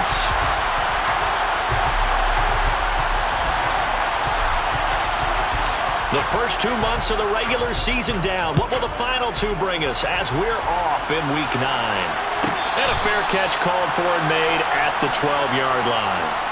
Saints. The first 2 months of the regular season down. What will the final 2 bring us as we're off in Week 9? And a fair catch called for and made at the 12-yard line.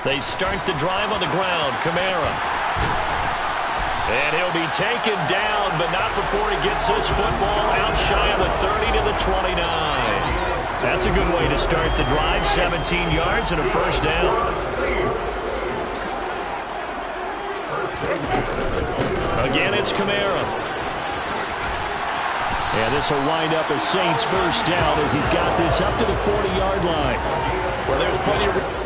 They start the drive on the ground. Kamara. And he'll be taken down, but not before he gets this football out shy of the 30 to the 29. That's a good way to start the drive. 17 yards and a first down. Again, it's Kamara. And this will wind up a Saints first down as he's got this up to the 40-yard line. Well, there's plenty of...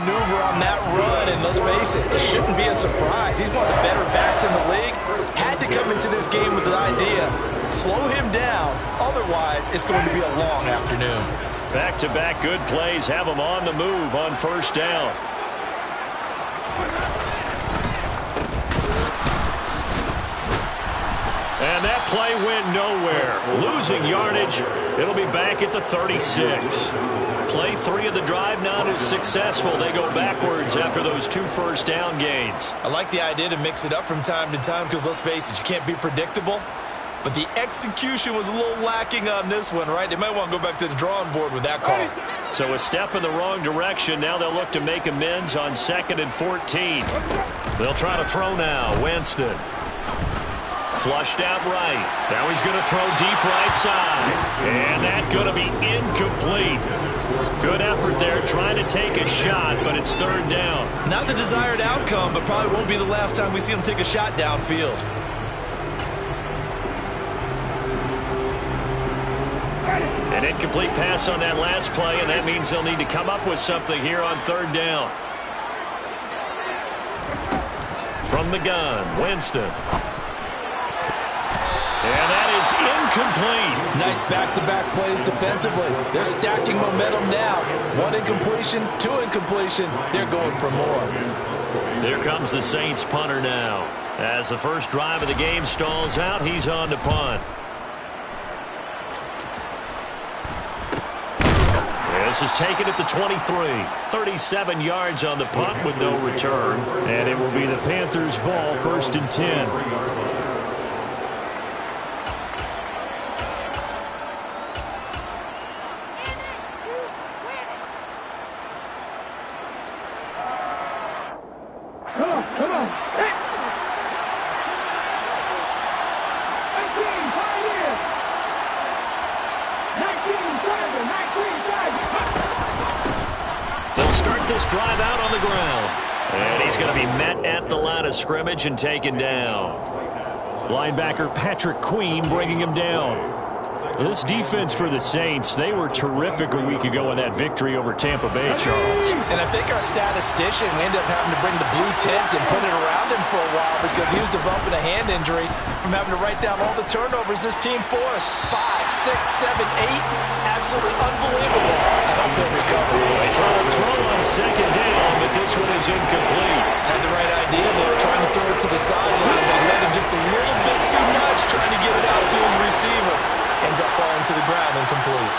maneuver on that run, and let's face it, it shouldn't be a surprise. He's one of the better backs in the league. Had to come into this game with the idea, slow him down, otherwise it's going to be a long afternoon. Back-to-back good plays have him on the move on first down. And that play went nowhere. Losing yardage. It'll be back at the 36. Play 3 of the drive not as successful. They go backwards after those 2 first down gains. I like the idea to mix it up from time to time because, let's face it, you can't be predictable. But the execution was a little lacking on this one, right? They might want to go back to the drawing board with that call. So a step in the wrong direction. Now they'll look to make amends on 2nd and 14. They'll try to throw now. Winston. Flushed out right. Now he's going to throw deep right side. And that's going to be incomplete. Good effort there trying to take a shot, but it's 3rd down. Not the desired outcome, but probably won't be the last time we see him take a shot downfield. An incomplete pass on that last play, and that means they'll need to come up with something here on 3rd down. From the gun, Winston. And that is incomplete. Nice back-to-back plays defensively. They're stacking momentum now. 1 incompletion, 2 incompletion. They're going for more. Here comes the Saints punter now. As the first drive of the game stalls out, he's on to punt. This is taken at the 23. 37 yards on the punt with no return. And it will be the Panthers' ball, 1st and 10. Drive out on the ground. And he's going to be met at the line of scrimmage and taken down. Linebacker Patrick Queen bringing him down. This defense for the Saints, they were terrific a week ago in that victory over Tampa Bay, Charles. And I think our statistician, we ended up having to bring the blue tent and put it around him for a while because he was developing a hand injury from having to write down all the turnovers this team forced. 5, 6, 7, 8. Absolutely unbelievable. I hope they'll recover. They try to throw on 2nd down, but this one is incomplete. Had the right idea. They were trying to throw it to the sideline, but he led him just a little bit too much trying to get it out to his receiver. Ends up falling to the ground incomplete.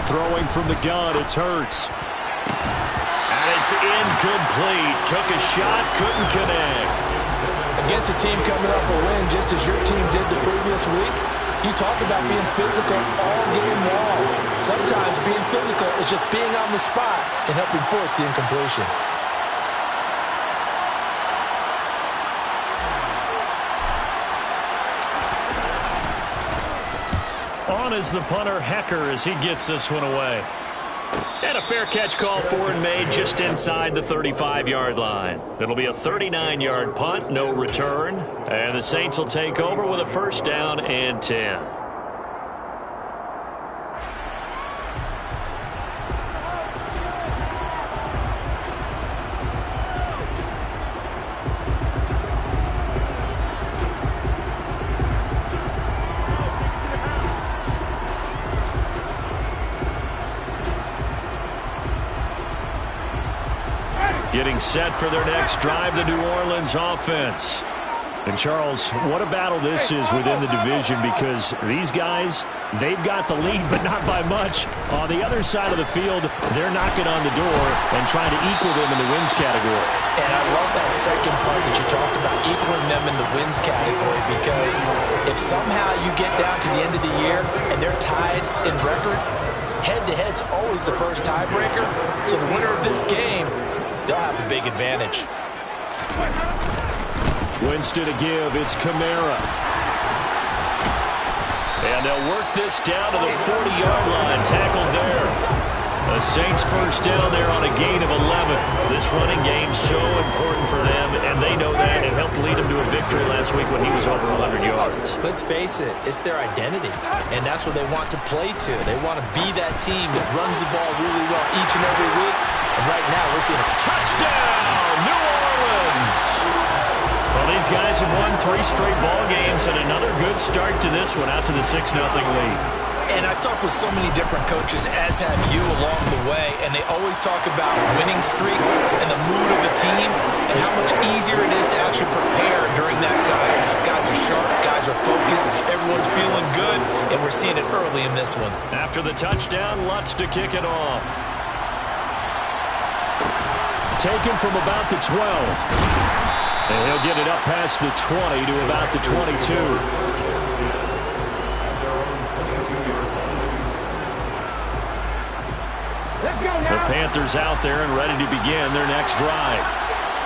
Throwing from the gun, it's Hurts. And it's incomplete. Took a shot, couldn't connect. Against a team coming up a win, just as your team did the previous week, you talk about being physical all game long. Sometimes being physical is just being on the spot and helping force the incompletion. On is the punter, Hecker, as he gets this one away. And a fair catch call for and made just inside the 35-yard line. It'll be a 39-yard punt, no return. And the Saints will take over with a first down and 10. Getting set for their next drive, the New Orleans offense. And, Charles, what a battle this is within the division, because these guys, they've got the lead, but not by much. On the other side of the field, they're knocking on the door and trying to equal them in the wins category. And I love that second part that you talked about, equaling them in the wins category, because if somehow you get down to the end of the year and they're tied in record, head-to-head's always the first tiebreaker. So the winner of this game, they'll have a big advantage. Winston to give. It's Kamara. And they'll work this down to the 40-yard line. Tackled there. The Saints first down there on a gain of 11. This running game's so important for them, and they know that. It helped lead them to a victory last week when he was over 100 yards. Let's face it, it's their identity, and that's what they want to play to. They want to be that team that runs the ball really well each and every week. And right now, we're seeing a touchdown, New Orleans. Well, these guys have won 3 straight ball games, and another good start to this one, out to the 6-0 lead. And I've talked with so many different coaches, as have you along the way, and they always talk about winning streaks and the mood of the team and how much easier it is to actually prepare during that time. Guys are sharp, guys are focused, everyone's feeling good, and we're seeing it early in this one. After the touchdown, Lutz to kick it off. Taken from about the 12. And he'll get it up past the 20 to about the 22. The Panthers out there and ready to begin their next drive.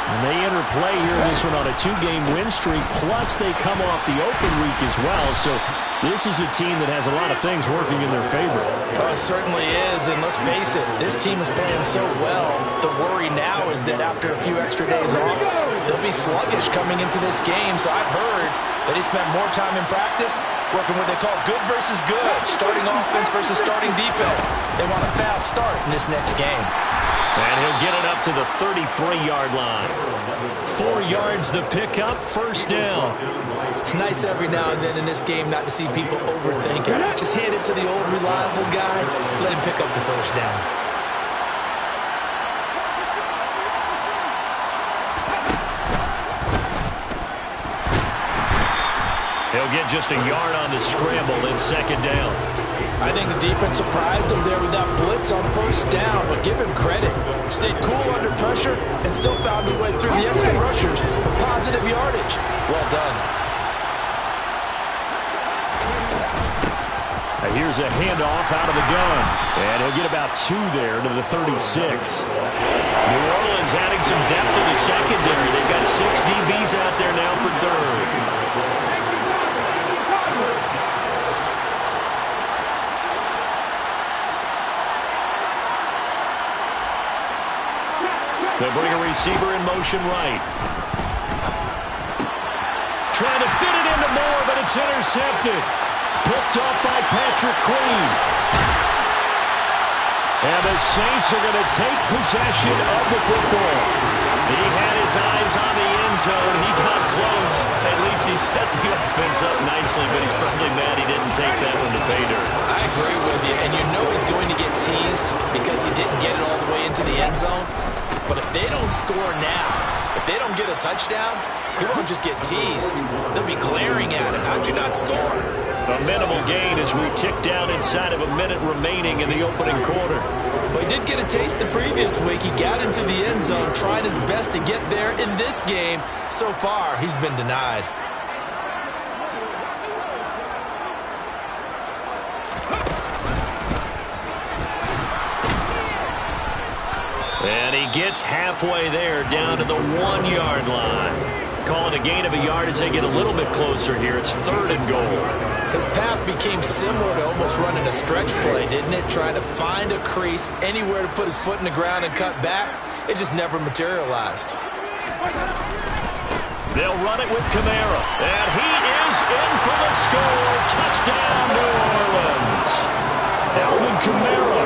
And they enter play here in this one on a 2-game win streak, plus they come off the open week as well. So this is a team that has a lot of things working in their favor. Oh, it certainly is, and let's face it, this team is playing so well. The worry now is that after a few extra days off, they'll be sluggish coming into this game. So I've heard that he spent more time in practice working what they call good versus good, starting offense versus starting defense. They want a fast start in this next game. And he'll get it up to the 33-yard line. 4 yards the pickup, first down. It's nice every now and then in this game not to see people overthink it. Just hand it to the old reliable guy, let him pick up the first down. He'll get just a yard on the scramble in second down. I think the defense surprised him there with that blitz on first down, but give him credit. Stayed cool under pressure and still found his way through the extra rushers for positive yardage. Well done. And here's a handoff out of the gun. And he'll get about 2 there to the 36. New Orleans adding some depth to the secondary. They've got 6 DBs out there now for third. They'll bring a receiver in motion right. Trying to fit it into Moore, but it's intercepted. Picked off by Patrick Queen. And the Saints are going to take possession of the football. He had his eyes on the end zone. He got close. At least he stepped the offense up nicely, but he's probably mad he didn't take that one to pay dirt. I agree with you, and you know he's going to get teased because he didn't get it all the way into the end zone. But if they don't score now, if they don't get a touchdown, he won't just get teased. They'll be glaring at him. How'd you not score? A minimal gain as we tick down inside of a minute remaining in the opening quarter. Well, he did get a taste the previous week. He got into the end zone, trying his best to get there in this game. So far, he's been denied. And he gets halfway there, down to the 1-yard line. Calling a gain of a yard as they get a little bit closer here. It's 3rd and goal. His path became similar to almost running a stretch play, didn't it? Trying to find a crease, anywhere to put his foot in the ground and cut back. It just never materialized. They'll run it with Kamara. And he is in for the score. Touchdown, New Orleans. Alvin Kamara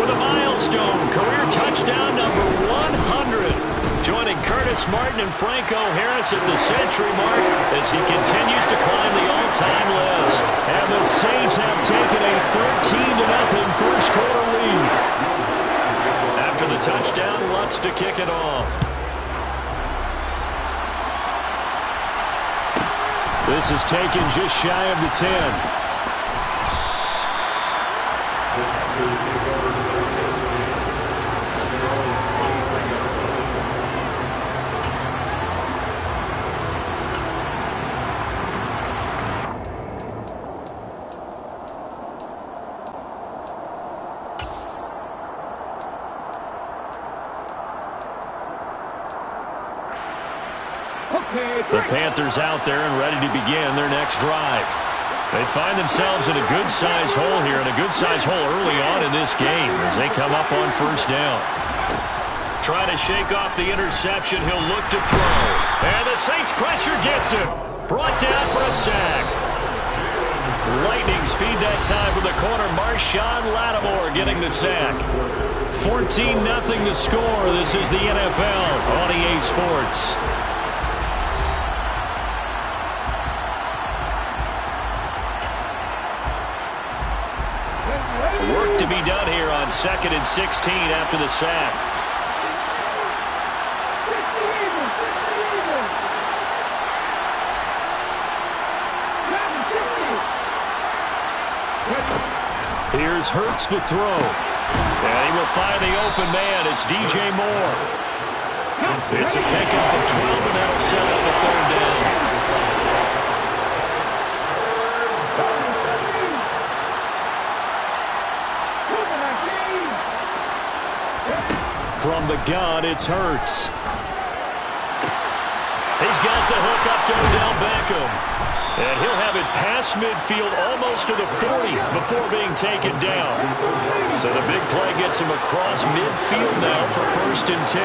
with a milestone. Career touchdown number 100. Joining Curtis Martin and Franco Harris at the century mark as he continues to climb the all-time list. And the Saints have taken a 13-0 first quarter lead. After the touchdown, Lutz to kick it off. This is taken just shy of the 10. The Panthers out there and ready to begin their next drive. They find themselves in a good-sized hole here, and a good-sized hole early on in this game as they come up on first down. Trying to shake off the interception, he'll look to throw. And the Saints pressure gets him. Brought down for a sack. Lightning speed that time from the corner. Marshawn Lattimore getting the sack. 14-0 the score. This is the NFL on EA Sports. Work to be done here on 2nd and 16 after the sack. Here's Hurts to throw. And he will find the open man. It's DJ Moore. It's a pickup of 12, and that'll set up the 3rd down. From the gun, it's Hurts. He's got the hook up to Odell Beckham. And he'll have it past midfield almost to the 40 before being taken down. So the big play gets him across midfield now for 1st and 10.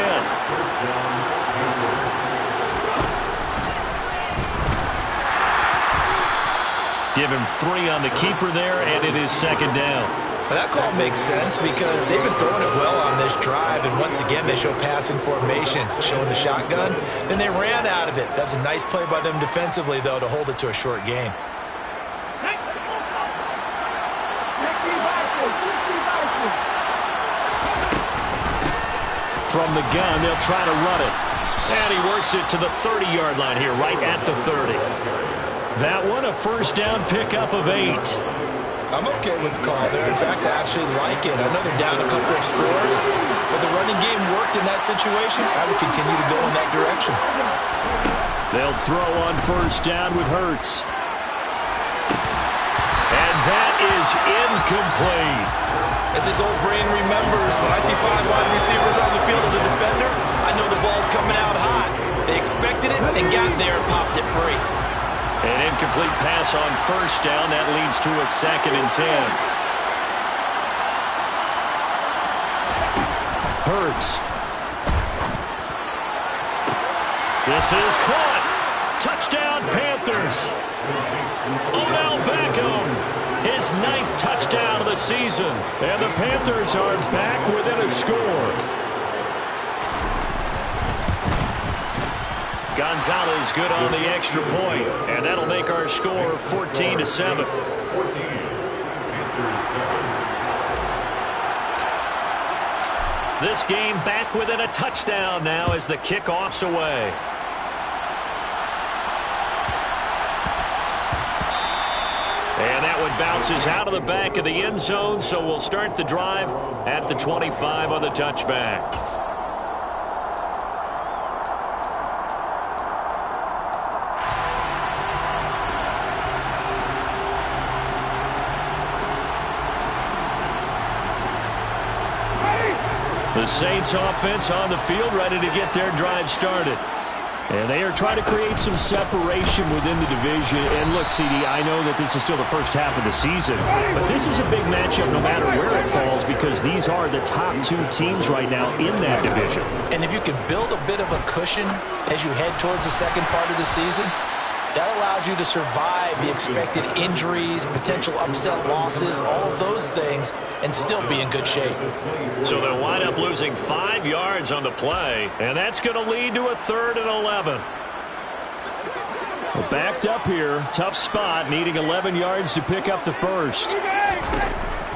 Give him 3 on the keeper there, and it is 2nd down. Well, that call makes sense because they've been throwing it well on this drive, and once again they show passing formation, showing the shotgun. Then they ran out of it. That's a nice play by them defensively, though, to hold it to a short gain. From the gun, they'll try to run it. And he works it to the 30-yard line here, right at the 30. That one, a first down pickup of 8. I'm okay with the call there. In fact, I actually like it. I know they're down a couple of scores, but the running game worked in that situation. I would continue to go in that direction. They'll throw on first down with Hurts. And that is incomplete. As his old brain remembers, when I see 5 wide receivers on the field as a defender, I know the ball's coming out hot. They expected it and got there and popped it free. An incomplete pass on first down. That leads to a 2nd and 10. Hurts. This is caught. Touchdown, Panthers. Odell Beckham. His 9th touchdown of the season. And the Panthers are back within a score. Gonzalez good on the extra point, and that'll make our score 14-7. This game back within a touchdown now as the kickoff's away. And Now it bounces out of the back of the end zone, so we'll start the drive at the 25 on the touchback. The Saints offense on the field, ready to get their drive started. And they are trying to create some separation within the division. And look, CD, I know that this is still the first half of the season, but this is a big matchup no matter where it falls because these are the top two teams right now in that division. And if you can build a bit of a cushion as you head towards the second part of the season, that allows you to survive the expected injuries, potential upset losses, all of those things, and still be in good shape. So they'll wind up losing 5 yards on the play, and that's going to lead to a 3rd and 11. Well, backed up here, tough spot, needing 11 yards to pick up the first.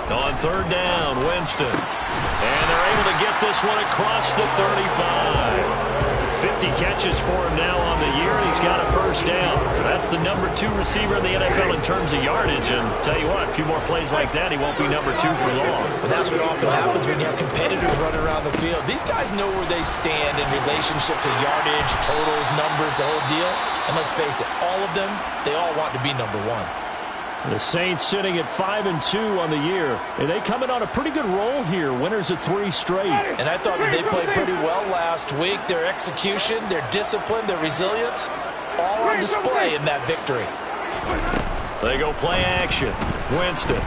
On 3rd down, Winston. And they're able to get this one across the 35. 50 catches for him now on the year. He's got a first down. That's the number 2 receiver in the NFL in terms of yardage. And tell you what, a few more plays like that, he won't be number 2 for long. But that's what often happens when you have competitors running around the field. These guys know where they stand in relationship to yardage, totals, numbers, the whole deal. And let's face it, all of them, they all want to be number 1. The Saints sitting at 5-2 on the year. And they come in on a pretty good roll here. Winners of 3 straight. And I thought that they played pretty well last week. Their execution, their discipline, their resilience, all on display in that victory. They go play action. Winston.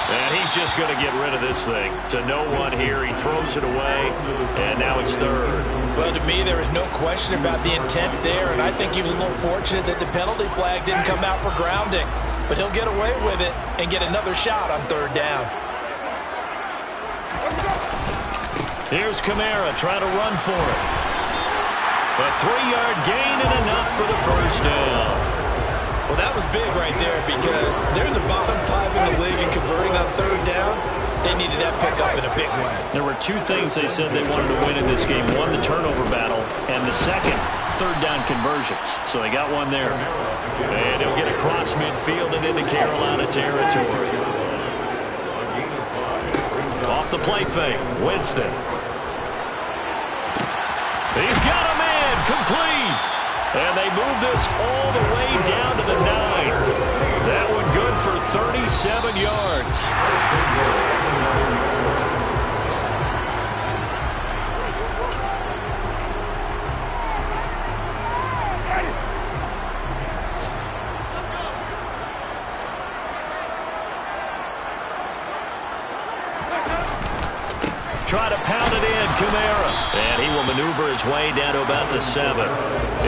And he's just going to get rid of this thing. To no one here. He throws it away. And now it's 3rd. Well, to me, there is no question about the intent there. And I think he was a little fortunate that the penalty flag didn't come out for grounding. But he'll get away with it and get another shot on 3rd down. Here's Kamara trying to run for it. A 3-yard gain and enough for the first down. Well, that was big right there because they're in the bottom 5 in the league and converting on 3rd down. They needed that pickup in a big way. There were 2 things they said they wanted to win in this game. One, the turnover battle, and the second, 3rd down conversions. So they got one there. And he'll get across midfield and into Carolina territory. Off the play fake, Winston. He's got a man, complete. And they move this all the way down to the 9. That one good for 37 yards. Try to pound it in, Kamara. And he will maneuver his way down to about the 7.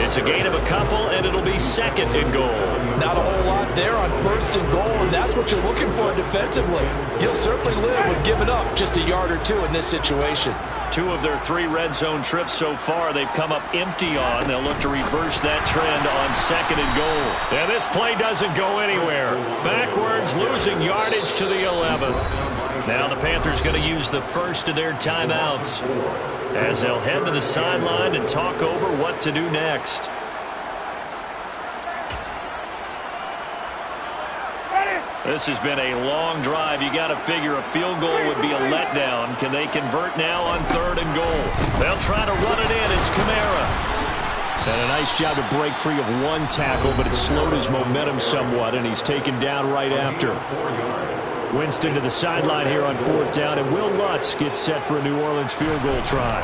It's a gain of a couple, and it'll be 2nd and goal. Not a whole lot there on 1st and goal, and that's what you're looking for defensively. You'll certainly live with giving up just a yard or 2 in this situation. 2 of their 3 red zone trips so far they've come up empty on. They'll look to reverse that trend on 2nd and goal. And this play doesn't go anywhere. Backwards, losing yardage to the 11. Now the Panthers going to use the first of their timeouts as they'll head to the sideline and talk over what to do next. This has been a long drive. You got to figure a field goal would be a letdown. Can they convert now on 3rd and goal? They'll try to run it in. It's Kamara. And a nice job to break free of 1 tackle, but it slowed his momentum somewhat, and he's taken down right after. Winston to the sideline here on 4th down, and Will Lutz gets set for a New Orleans field goal try.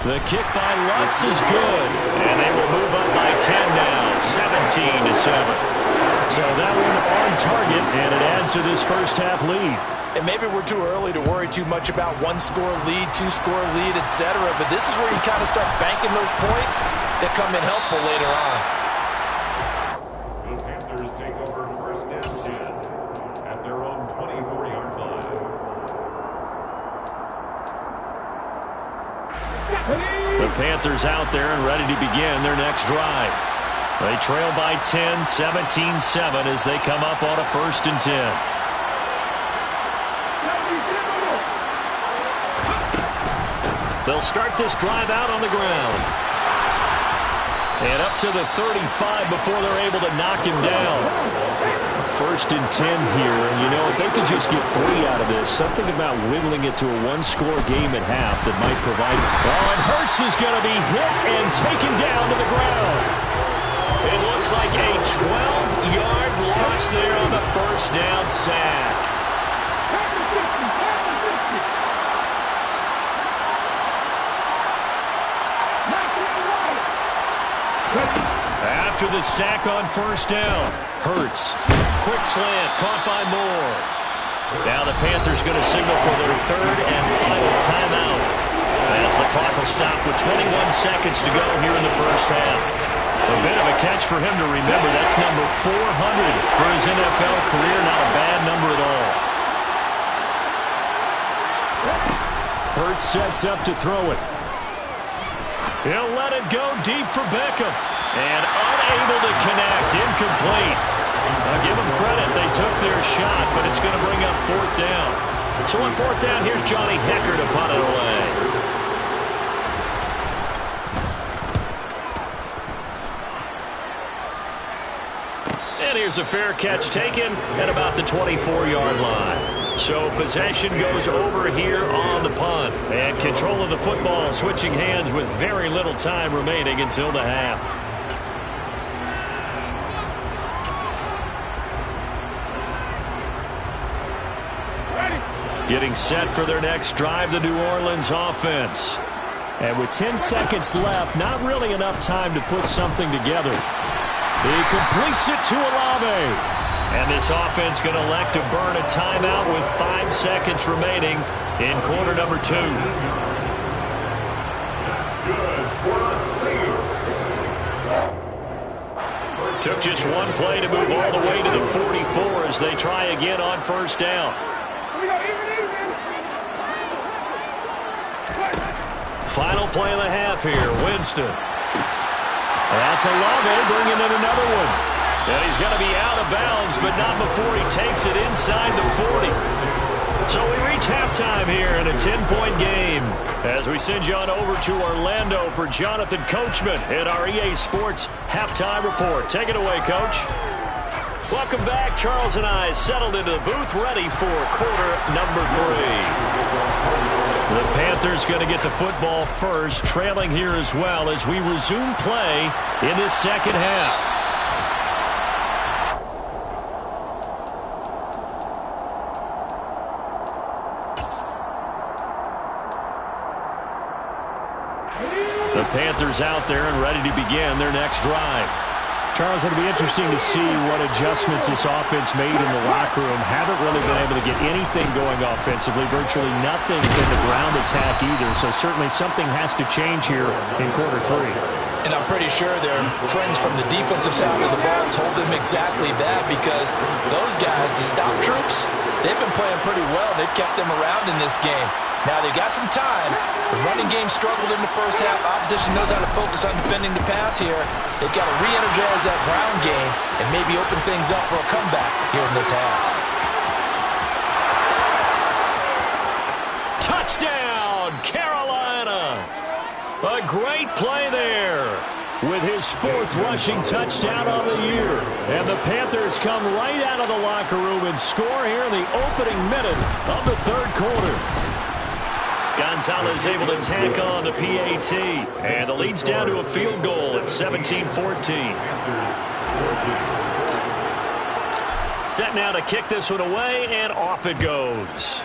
The kick by Lutz is good, and they will move up by 10 now, 17-7. So that one on target, and it adds to this first half lead. And maybe we're too early to worry too much about 1-score lead, 2-score lead, etc. But this is where you kind of start banking those points that come in helpful later on. The Panthers take over 1st and 10 at their own 24-yard line. The Panthers out there and ready to begin their next drive. They trail by 10, 17-7 as they come up on a 1st and 10. They'll start this drive out on the ground. And up to the 35 before they're able to knock him down. 1st and 10 here, and you know, if they could just get 3 out of this, something about whittling it to a one-score game at half that might provide. Oh, and Hurts is going to be hit and taken down to the ground. It looks like a 12-yard loss there on the 1st down sack. After the sack on 1st down, Hurts. Quick slant, caught by Moore. Now the Panthers going to signal for their 3rd and final timeout. As the clock will stop with 21 seconds to go here in the 1st half. A bit of a catch for him to remember. That's number 400 for his NFL career. Not a bad number at all. Hurts sets up to throw it. He'll let it go deep for Beckham. And unable to connect. Incomplete. I'll give them credit. They took their shot, but it's going to bring up 4th down. So on 4th down, here's Johnny Hekker to punt it away. And here's a fair catch taken at about the 24-yard line. So possession goes over here on the punt. And control of the football switching hands with very little time remaining until the half. Getting set for their next drive, the New Orleans offense. And with 10 seconds left, not really enough time to put something together. He completes it to Olave. And this offense going to elect to burn a timeout with 5 seconds remaining in quarter number 2. That's good for the Saints. Took just one play to move all the way to the 44 as they try again on 1st down. Final play of the half here, Winston. That's Olave bringing in another one. And he's going to be out of bounds, but not before he takes it inside the 40. So we reach halftime here in a 10-point game as we send you on over to Orlando for Jonathan Coachman at our EA Sports Halftime Report. Take it away, Coach. Welcome back. Charles and I settled into the booth ready for quarter number 3. The Panthers going to get the football first, trailing here as well as we resume play in this 2nd half. The Panthers out there and ready to begin their next drive. Charles, it'll be interesting to see what adjustments this offense made in the locker room. Haven't really been able to get anything going offensively, virtually nothing in the ground attack either. So certainly something has to change here in quarter 3. And I'm pretty sure their friends from the defensive side of the ball told them exactly that, because those guys, the stop troops, they've been playing pretty well. They've kept them around in this game. Now, they've got some time. The running game struggled in the 1st half. Opposition knows how to focus on defending the pass here. They've got to re-energize that ground game and maybe open things up for a comeback here in this half. Touchdown, Carolina! A great play there with his 4th rushing touchdown on the year. And the Panthers come right out of the locker room and score here in the opening minute of the 3rd quarter. Gonzalez able to tack on the PAT. And the lead's down to a field goal at 17-14. Set now to kick this one away, and off it goes.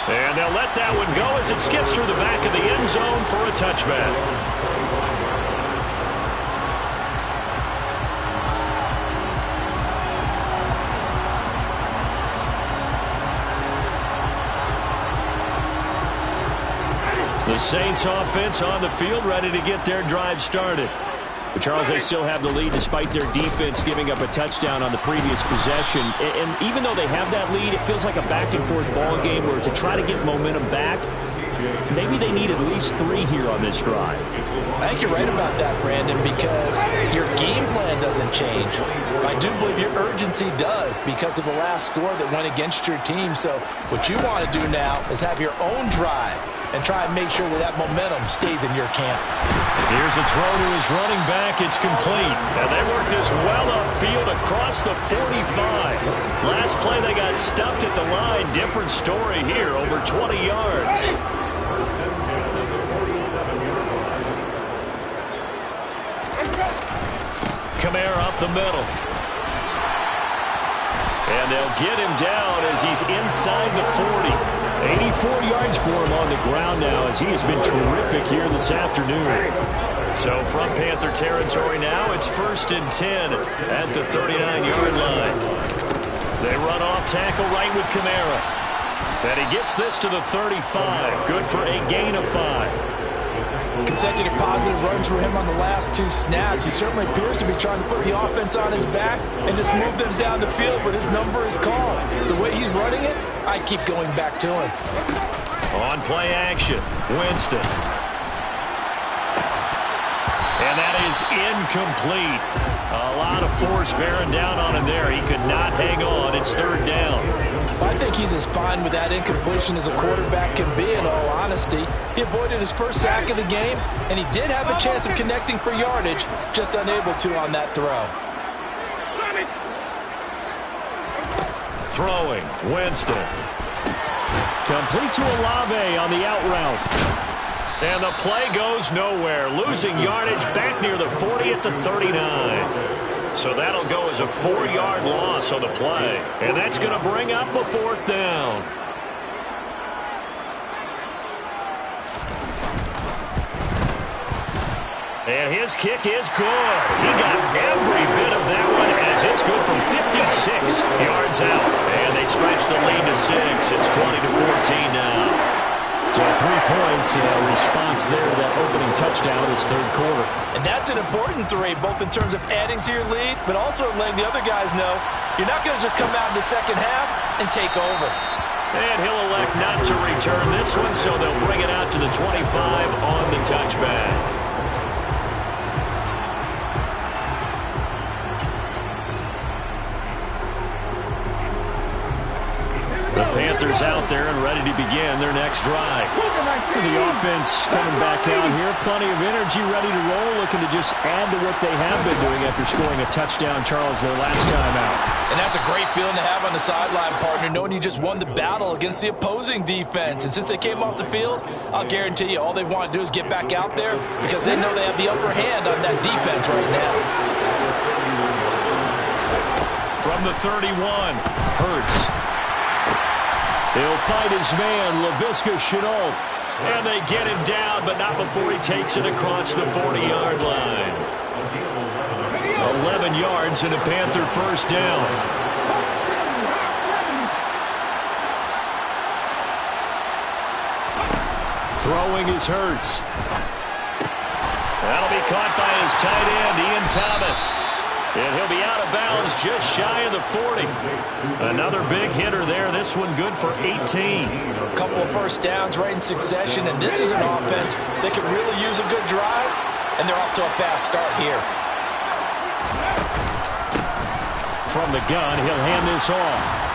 And they'll let that one go as it skips through the back of the end zone for a touchback. The Saints offense on the field, ready to get their drive started. But Charles, they still have the lead despite their defense giving up a touchdown on the previous possession. And even though they have that lead, it feels like a back-and-forth ball game where to try to get momentum back, Maybe they need at least 3 here on this drive. I think you're right about that, Brandon, because your game plan doesn't change. I do believe your urgency does because of the last score that went against your team. So what you want to do now is have your own drive and try and make sure that that momentum stays in your camp. Here's a throw to his running back. It's complete. And they work this well upfield across the 45. Last play they got stuffed at the line. Different story here, over 20 yards. First and 10 at the 47-yard line. Kamara up the middle. And they'll get him down as he's inside the 40. 84 yards for him on the ground now as he has been terrific here this afternoon. So from Panther territory now, it's 1st and 10 at the 39-yard line. They run off tackle right with Kamara. And he gets this to the 35. Good for a gain of 5. Consecutive positive runs for him on the last 2 snaps. He certainly appears to be trying to put the offense on his back and just move them down the field, but his number is called. The way he's running it, I keep going back to him. On play action, Winston. And that is incomplete. A lot of force bearing down on him there. He could not hang on. It's 3rd down. I think he's as fine with that incompletion as a quarterback can be, in all honesty. He avoided his first sack of the game, and he did have a chance of connecting for yardage, just unable to on that throw. Throwing, Winston. Complete to Olave on the out route. And the play goes nowhere. Losing yardage back near the 40 at the 39. So that'll go as a 4-yard loss on the play. And that's going to bring up a 4th down. And his kick is good. He got every bit of that one as it's good from 56 yards out. And they stretch the lead to 6. It's 20-14 now. So 3 points, response there to that opening touchdown this 3rd quarter. And that's an important 3, both in terms of adding to your lead, but also letting the other guys know you're not going to just come out in the second half and take over. And he'll elect not to return this one, so they'll bring it out to the 25 on the touchback. The Panthers out there and ready to begin their next drive. The offense coming back out here. Plenty of energy, ready to roll, looking to just add to what they have been doing after scoring a touchdown, Charles, their last time out. And that's a great feeling to have on the sideline, partner, knowing you just won the battle against the opposing defense. And since they came off the field, I'll guarantee you all they want to do is get back out there because they know they have the upper hand on that defense right now. From the 31, Hurts. He'll fight his man, Laviska Shenault. And they get him down, but not before he takes it across the 40-yard line. 11 yards and a Panther 1st down. Throwing is Hurts. That'll be caught by his tight end, Ian Thomas. And he'll be out of bounds just shy of the 40. Another big hitter there. This one good for 18. A couple of 1st downs right in succession, and this is an offense that can really use a good drive, and they're off to a fast start here. From the gun, he'll hand this off.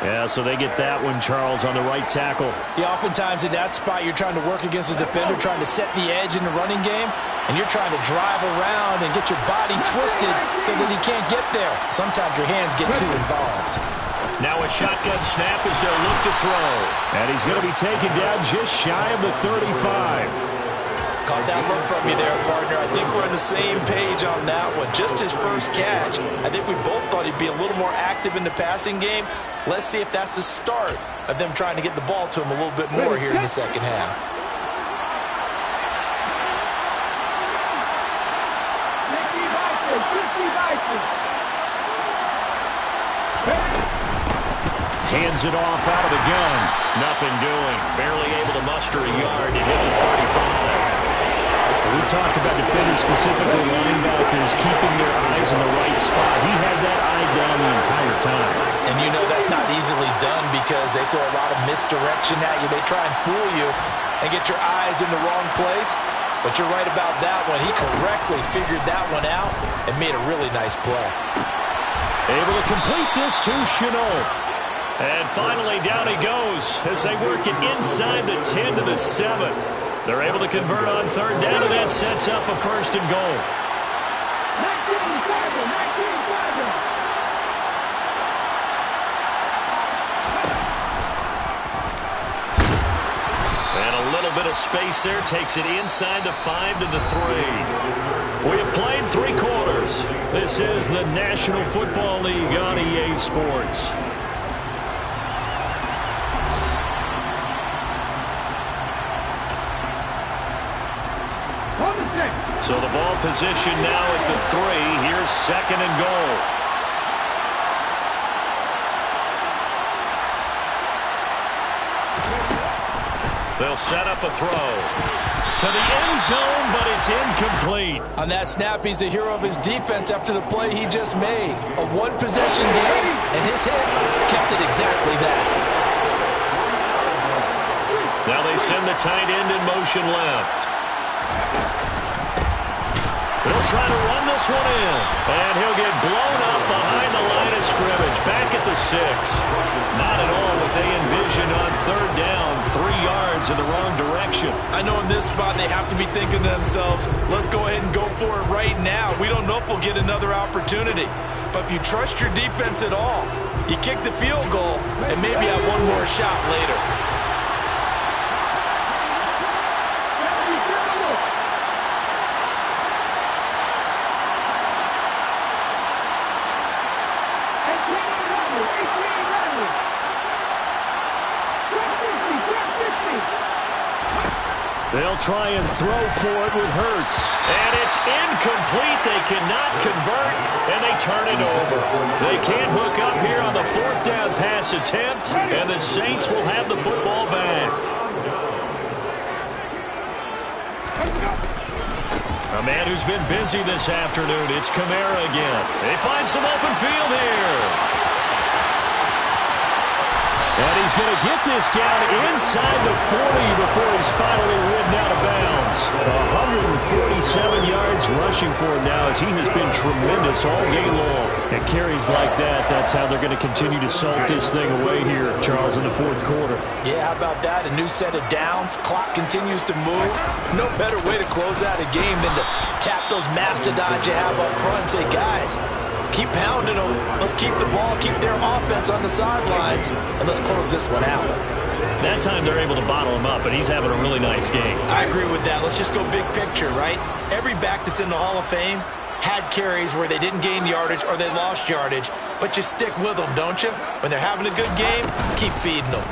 Yeah, so they get that one, Charles, on the right tackle. Yeah, oftentimes in that spot, you're trying to work against a defender, trying to set the edge in the running game, and you're trying to drive around and get your body twisted so that he can't get there. Sometimes your hands get too involved. Now a shotgun snap as they'll look to throw. And he's going to be taken down just shy of the 35. Caught that look from you there, partner. I think we're on the same page on that one. Just his first catch. I think we both thought he'd be a little more active in the passing game. Let's see if that's the start of them trying to get the ball to him a little bit more here in the second half. Hands it off out of the gun. Nothing doing. Barely able to muster a yard to hit the 35. We talk about defenders, specifically linebackers, keeping their eyes in the right spot. He had that eye down the entire time. And you know that's not easily done because they throw a lot of misdirection at you. They try and fool you and get your eyes in the wrong place. But you're right about that one. He correctly figured that one out and made a really nice play. Able to complete this to Shenault. And finally, down he goes as they work it inside the 10 to the 7. They're able to convert on third down, and that sets up a first and goal. And a little bit of space there takes it inside the 5 to the 3. We have played 3 quarters. This is the National Football League on EA Sports. So the ball position now at the 3. Here's second and goal. They'll set up a throw to the end zone, but it's incomplete. On that snap, he's the hero of his defense after the play he just made. A one-possession game, and his hit kept it exactly that. Now they send the tight end in motion left. They'll try to run this one in, and he'll get blown up behind the line of scrimmage, back at the 6. Not at all what they envisioned on third down, 3 yards in the wrong direction. I know in this spot they have to be thinking to themselves, let's go ahead and go for it right now. We don't know if we'll get another opportunity. But if you trust your defense at all, you kick the field goal and maybe have one more shot later. They'll try and throw for it with Hurts. And it's incomplete. They cannot convert, and they turn it over. They can't hook up here on the 4th down pass attempt, and the Saints will have the football back. A man who's been busy this afternoon. It's Kamara again. They find some open field here. And he's going to get this down inside the 40 before he's finally ridden out of bounds. 147 yards rushing for him now as he has been tremendous all game long. And carries like that, that's how they're going to continue to salt this thing away here, Charles, in the 4th quarter. Yeah, how about that? A new set of downs. Clock continues to move. No better way to close out a game than to tap those mastodons you have up front and say, guys, keep pounding them. Let's keep the ball, keep their offense on the sidelines, and let's close this one out. That time they're able to bottle him up, and he's having a really nice game. I agree with that. Let's just go big picture, right? Every back that's in the Hall of Fame had carries where they didn't gain yardage or they lost yardage, but you stick with them, don't you? When they're having a good game, keep feeding them.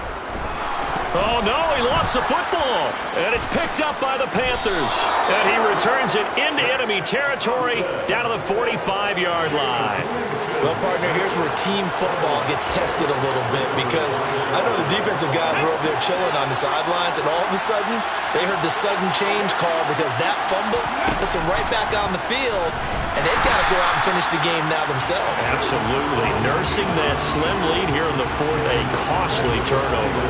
Oh, no, he lost the football, and it's picked up by the Panthers. And he returns it into enemy territory down to the 45-yard line. Well, partner, here's where team football gets tested a little bit because I know the defensive guys were over there chilling on the sidelines, and all of a sudden, they heard the sudden change call because that fumble puts them right back on the field, and they've got to go out and finish the game now themselves. Absolutely. Nursing that slim lead here in the 4th, a costly turnover.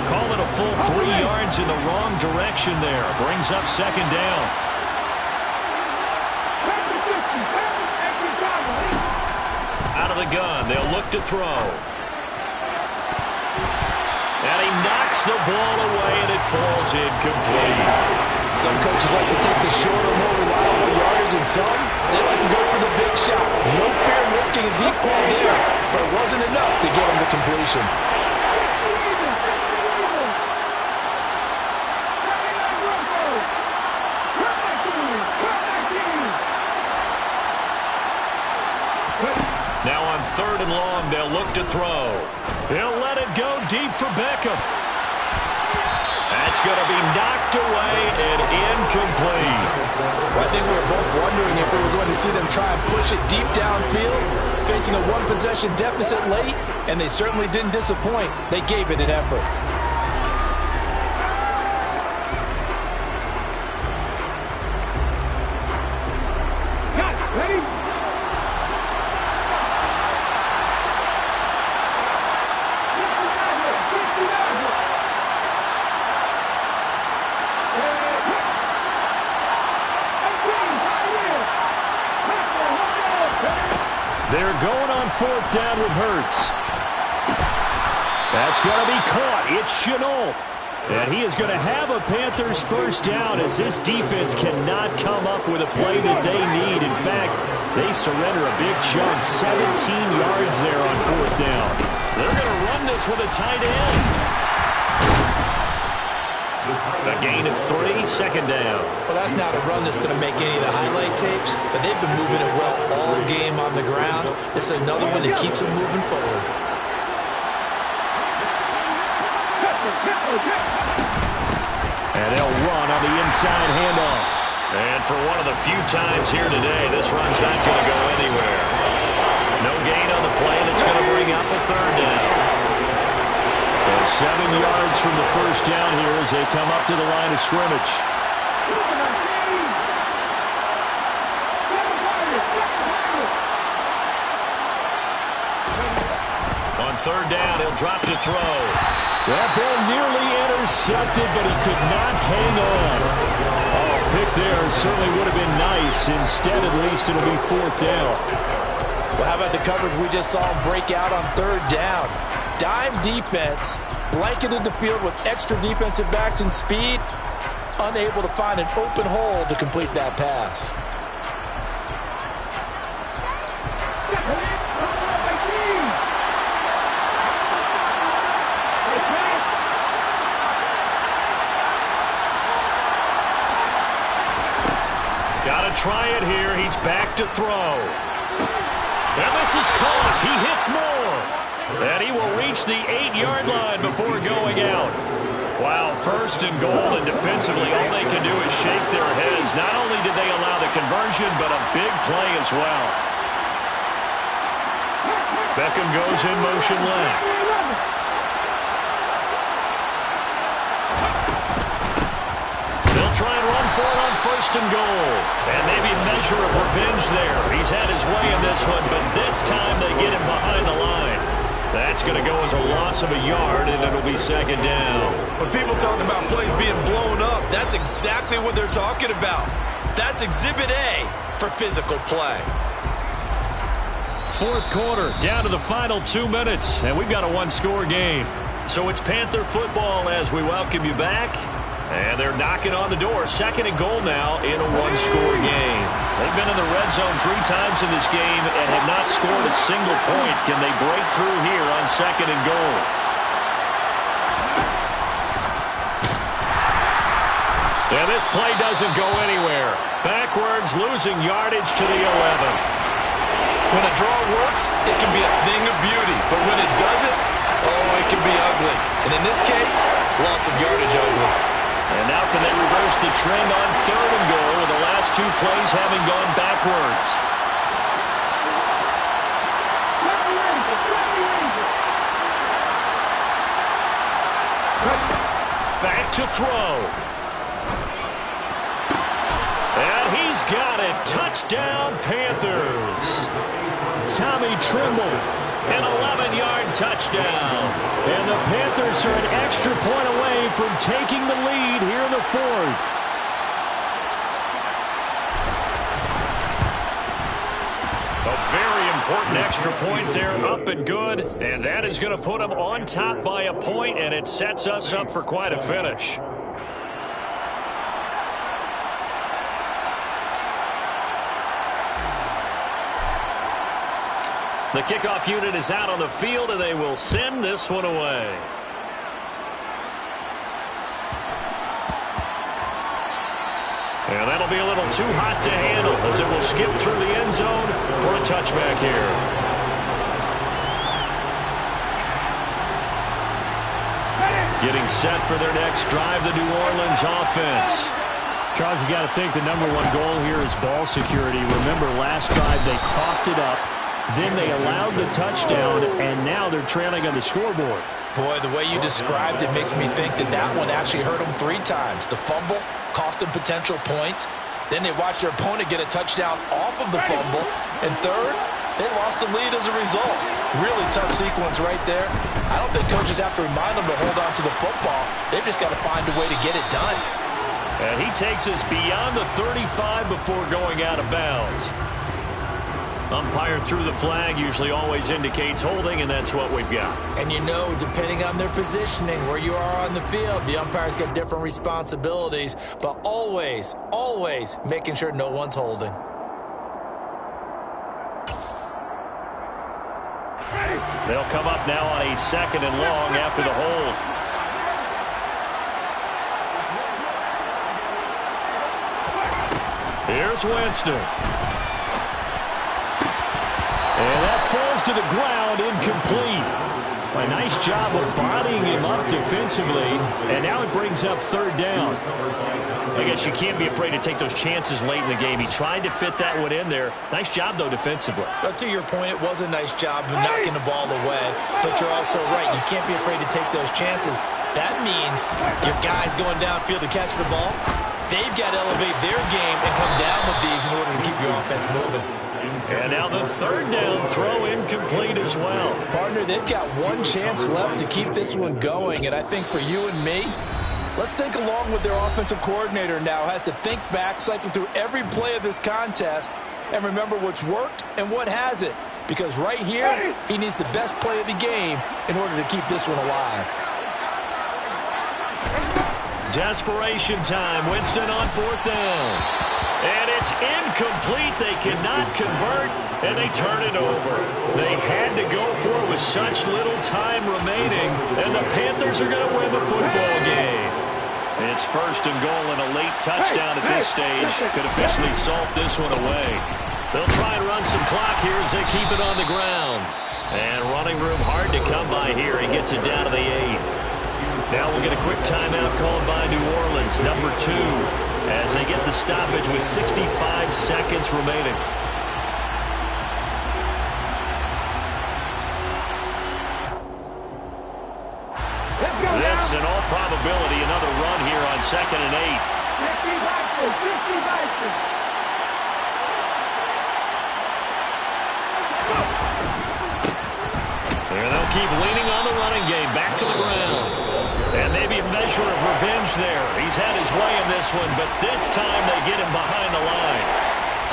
Call it a full 3 yards in the wrong direction there. Brings up second down. Out of the gun, they'll look to throw. And he knocks the ball away, and it falls incomplete. Some coaches like to take the shorter, more reliable yardage, and some, they like to go for the big shot. No fear in risking a deep ball there, but it wasn't enough to get him the completion. Now on third and long, they'll look to throw. He'll let it go deep for Beckham. That's going to be knocked away and incomplete. Well, I think we were both wondering if we were going to see them try and push it deep downfield, facing a one-possession deficit late, and they certainly didn't disappoint. They gave it an effort. brought down with Hurts. That's going to be caught. It's Shenault. And he is going to have a Panthers first down as this defense cannot come up with a play that they need. In fact, they surrender a big chunk, 17 yards there on fourth down. They're going to run this with a tight end. A gain of 3, second down. Well, that's not a run that's going to make any of the highlight tapes, but they've been moving it well all game on the ground. This is another one that keeps them moving forward. And they'll run on the inside handoff. And for one of the few times here today, this run's not going to go anywhere. No gain on the play, and it's going to bring up a third down. So 7 yards from the first down here as they come up to the line of scrimmage. On third down, he'll drop to throw. That ball nearly intercepted, but he could not hang on. Oh, pick there certainly would have been nice. Instead, at least, it'll be fourth down. Well, how about the coverage we just saw him break out on third down? Dime defense, blanketed the field with extra defensive backs and speed, unable to find an open hole to complete that pass. Got to try it here. He's back to throw. And this is caught. He hits more. And he will reach the 8-yard line before going out. Wow, first and goal, and defensively all they can do is shake their heads. Not only did they allow the conversion, but a big play as well. Beckham goes in motion left. They'll try and run for it on first and goal. And maybe a measure of revenge there. He's had his way in this one, but this time they get him behind the line. That's going to go as a loss of a yard, and it'll be second down. When people talk about plays being blown up, that's exactly what they're talking about. That's Exhibit A for physical play. Fourth quarter, down to the final 2 minutes, and we've got a one-score game. So it's Panther football as we welcome you back. And they're knocking on the door. Second and goal now in a one-score game. They've been in the red zone 3 times in this game and have not scored a single point. Can they break through here on second and goal? And this play doesn't go anywhere. Backwards, losing yardage to the 11. When a draw works, it can be a thing of beauty. But when it doesn't, oh, it can be ugly. And in this case, loss of yardage ugly. And now can they reverse the trend on third and goal with the last 2 plays having gone backwards? Back to throw. And he's got it. Touchdown, Panthers. Tommy Tremble. An 11-yard touchdown. And the Panthers are an extra point away from taking the lead here in the fourth. A very important extra point there, up and good. And that is going to put them on top by a point, and it sets us up for quite a finish. The kickoff unit is out on the field, and they will send this one away. And that'll be a little too hot to handle as it will skip through the end zone for a touchback here. Getting set for their next drive, the New Orleans offense. Charles, you got to think the #1 goal here is ball security. Remember, last drive they coughed it up. Then they allowed the touchdown, and now they're trailing on the scoreboard. Boy, the way you described it makes me think that that one actually hurt them 3 times. The fumble cost them potential points. Then they watched their opponent get a touchdown off of the fumble. And third, they lost the lead as a result. Really tough sequence right there. I don't think coaches have to remind them to hold on to the football. They've just got to find a way to get it done. And he takes us beyond the 35 before going out of bounds. Umpire threw the flag, usually always indicates holding, and that's what we've got. And you know, depending on their positioning, where you are on the field, the umpire's got different responsibilities, but always, always making sure no one's holding. They'll come up now on a 2nd and long after the hold. Here's Winston. And that falls to the ground, incomplete. A nice job of bodying him up defensively, and now it brings up 3rd down. I guess you can't be afraid to take those chances late in the game. He tried to fit that one in there. Nice job, though, defensively. But to your point, it was a nice job of knocking the ball away. But you're also right. You can't be afraid to take those chances. That means your guys going downfield to catch the ball, they've got to elevate their game and come down with these in order to keep your offense moving. And now the 3rd down throw incomplete as well. Partner, they've got one chance left to keep this one going. And I think for you and me, let's think along with their offensive coordinator now. Has to think back, cycle through every play of this contest, and remember what's worked and what hasn't. Because right here, he needs the best play of the game in order to keep this one alive. Desperation time. Winston on 4th down. And it's incomplete. They cannot convert, and they turn it over. They had to go for it with such little time remaining, and the Panthers are going to win the football game. It's 1st and goal, and a late touchdown at this stage could officially salt this one away. They'll try and run some clock here as they keep it on the ground. And running room hard to come by here. He gets it down to the 8. Now we'll get a quick timeout called by New Orleans, number 2, as they get the stoppage with 65 seconds remaining. This, in all probability, another run here on 2nd and 8. And they'll keep leaning on the running game. Back to the ground. And maybe a measure of revenge there. He's had his way in this one, but this time they get him behind the line.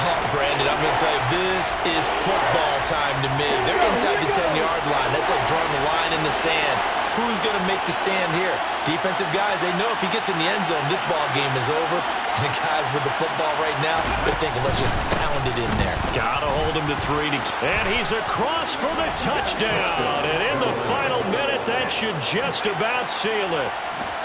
Oh, Brandon, I'm going to tell you, this is football time to me. They're inside the 10-yard line. That's like drawing the line in the sand. Who's going to make the stand here? Defensive guys, they know if he gets in the end zone, this ball game is over. And the guys with the football right now, they're thinking, let's just pound it in there. Got to hold him to 3. And he's across for the touchdown. And in the final minute, that should just about seal it.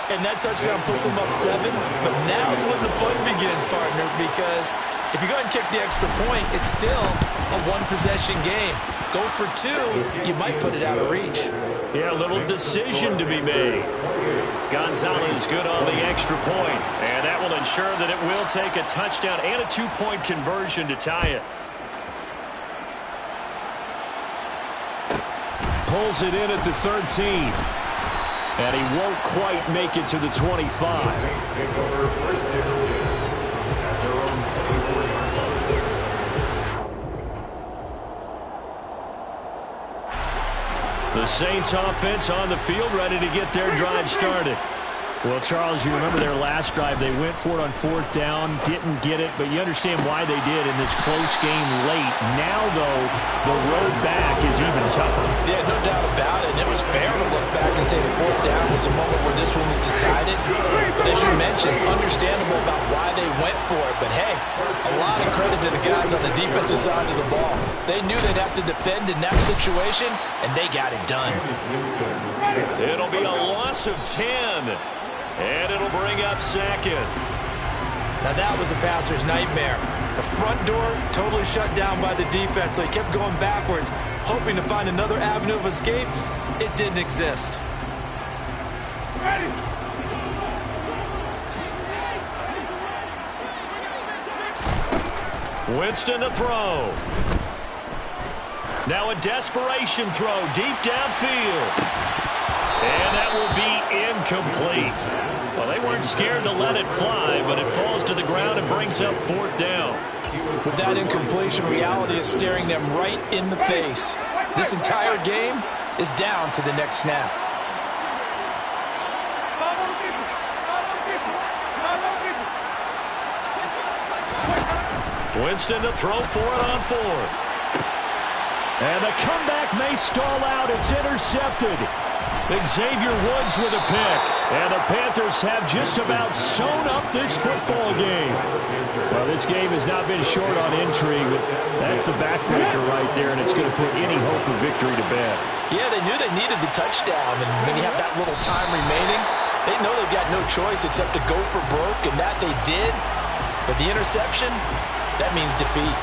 And that touchdown puts him up 7. But now's when the fun begins, partner, because if you go ahead and kick the extra point, it's still a one-possession game. Go for 2, you might put it out of reach. Yeah, a little decision to be made. Gonzalez good on the extra point, and that will ensure that it will take a touchdown and a 2-point conversion to tie it. Pulls it in at the 13. And he won't quite make it to the 25. Saints take over 1st and 10 at their own 24-yard line. The Saints offense on the field, ready to get their drive started. Well, Charles, you remember their last drive. They went for it on 4th down, didn't get it, but you understand why they did in this close game late. Now, though, the road back is even tougher. Yeah, no doubt about it. And it was fair to look back and say the 4th down was a moment where this one was decided. But as you mentioned, understandable about why they went for it. But, hey, a lot of credit to the guys on the defensive side of the ball. They knew they'd have to defend in that situation, and they got it done. It'll be a loss of 10. And it'll bring up 2nd. Now that was a passer's nightmare. The front door totally shut down by the defense, so he kept going backwards, hoping to find another avenue of escape. It didn't exist. Winston to throw. Now a desperation throw deep downfield. And that will be incomplete. Well, they weren't scared to let it fly, but it falls to the ground and brings up 4th down. With that incompletion, reality is staring them right in the face. This entire game is down to the next snap. Winston to throw for it on 4th. And the comeback may stall out. It's intercepted. Xavier Woods with a pick. And the Panthers have just about sewn up this football game. Well, this game has not been short on intrigue, but that's the backbreaker right there, and it's going to put any hope of victory to bed. Yeah, they knew they needed the touchdown, and when you have that little time remaining, they know they've got no choice except to go for broke, and that they did. But the interception, that means defeat.